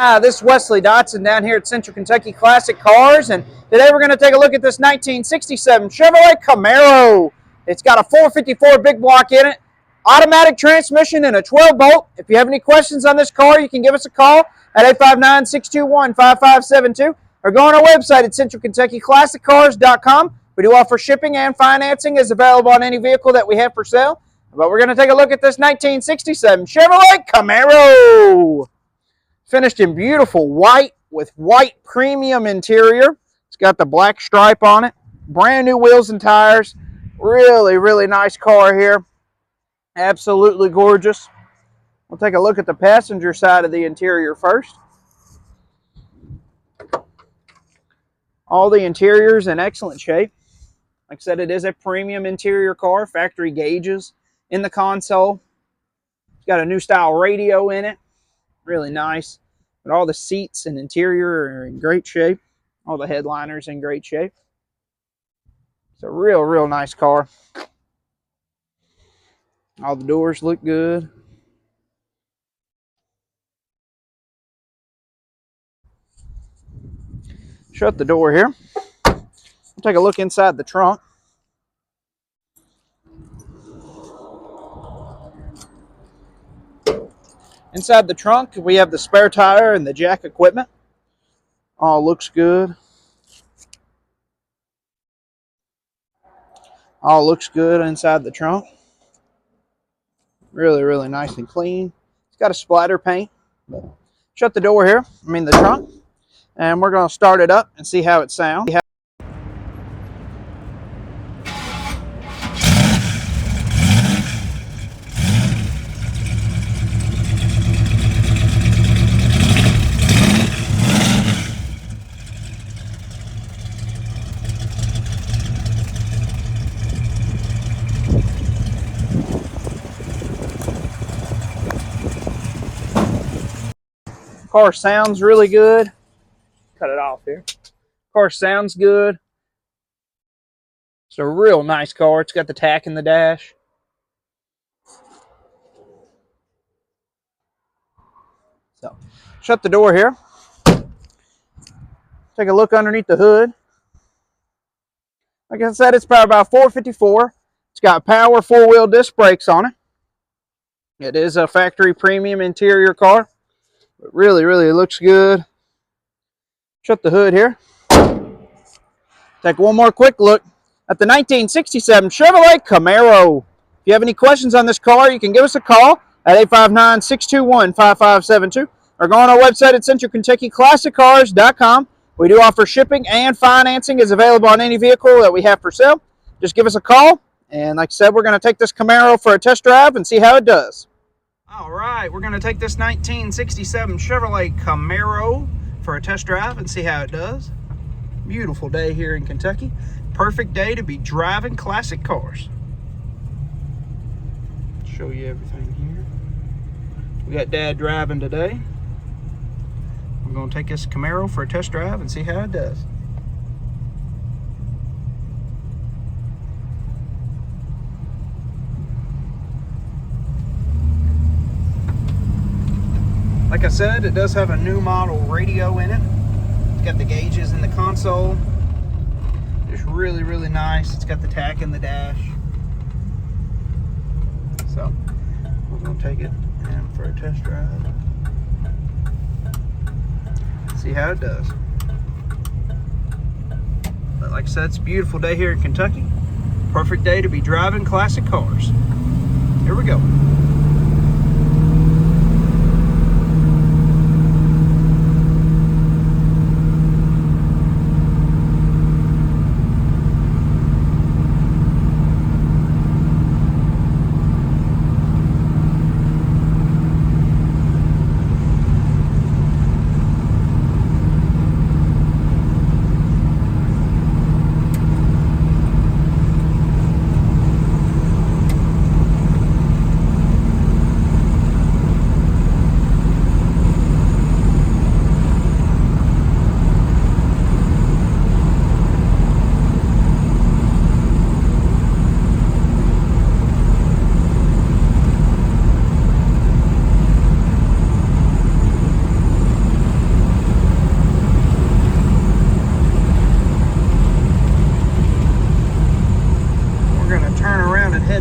Hi, this is Wesley Dotson down here at Central Kentucky Classic Cars, and today we're going to take a look at this 1967 Chevrolet Camaro. It's got a 454 big block in it, automatic transmission, and a 12-bolt. If you have any questions on this car, you can give us a call at 859-621-5572 or go on our website at centralkentuckyclassiccars.com. We do offer shipping and financing is available on any vehicle that we have for sale. But we're going to take a look at this 1967 Chevrolet Camaro. Finished in beautiful white with white premium interior. It's got the black stripe on it. Brand new wheels and tires. Really, really nice car here. Absolutely gorgeous. We'll take a look at the passenger side of the interior first. All the interior's in excellent shape. Like I said, it is a premium interior car. Factory gauges in the console. It's got a new style radio in it. Really nice. But all the seats and interior are in great shape. All the headliners in great shape. It's a real, real nice car. All the doors look good. Shut the door here. We'll take a look inside the trunk. Inside the trunk, we have the spare tire and the jack equipment. All looks good. All looks good inside the trunk. Really, really nice and clean. It's got a splatter paint. Shut the door here, the trunk. And we're going to start it up and see how it sounds. Car sounds really good. Cut it off here. Car sounds good. It's a real nice car. It's got the tack in the dash. So, shut the door here. Take a look underneath the hood. Like I said, it's powered by a 454. It's got power 4-wheel disc brakes on it. It is a factory premium interior car. But really, really looks good. Shut the hood here. Take one more quick look at the 1967 Chevrolet Camaro. If you have any questions on this car, you can give us a call at 859-621-5572 or go on our website at centralkentuckyclassiccars.com. We do offer shipping and financing is available on any vehicle that we have for sale. Just give us a call. And like I said, we're going to take this Camaro for a test drive and see how it does. All right, we're going to take this 1967 Chevrolet Camaro for a test drive and see how it does. Beautiful day here in Kentucky. Perfect day to be driving classic cars. Show you everything here. We got Dad driving today. I'm going to take this Camaro for a test drive and see how it does. Like I said, it does have a new model radio in it. It's got the gauges in the console. It's really, really nice. It's got the tack in the dash. So, we're going to take it in for a test drive. See how it does. But like I said, it's a beautiful day here in Kentucky. Perfect day to be driving classic cars. Here we go.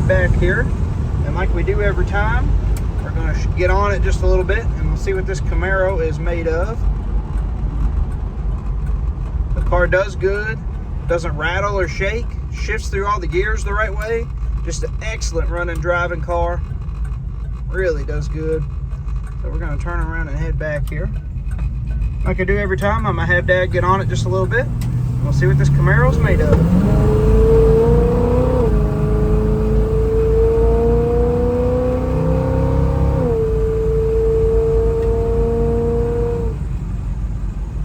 back here, and like we do every time, we're going to get on it just a little bit and we'll see what this Camaro is made of. The car does good, doesn't rattle or shake, shifts through all the gears the right way. Just an excellent running driving car. Really does good. So we're going to turn around and head back here. Like I do every time, I'm going to have Dad get on it just a little bit. And we'll see what this Camaro's made of.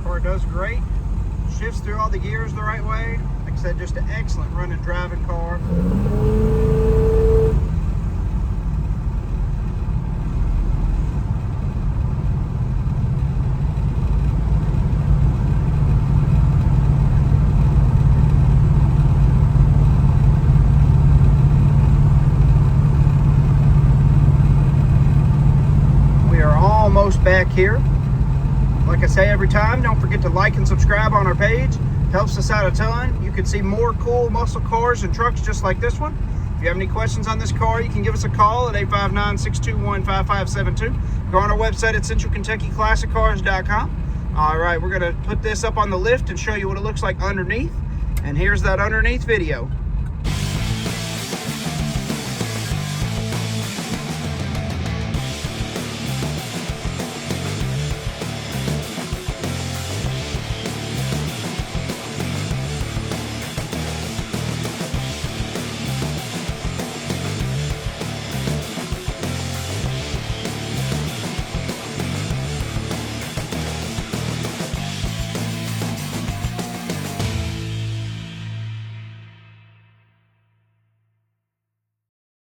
Car does great. Shifts through all the gears the right way. Like I said, just an excellent running driving car. Almost back here. Like I say every time, don't forget to like and subscribe on our page. Helps us out a ton. You can see more cool muscle cars and trucks just like this one. If you have any questions on this car, you can give us a call at 859-621-5572. Go on our website at centralkentuckyclassiccars.com. All right, we're going to put this up on the lift and show you what it looks like underneath. And here's that underneath video.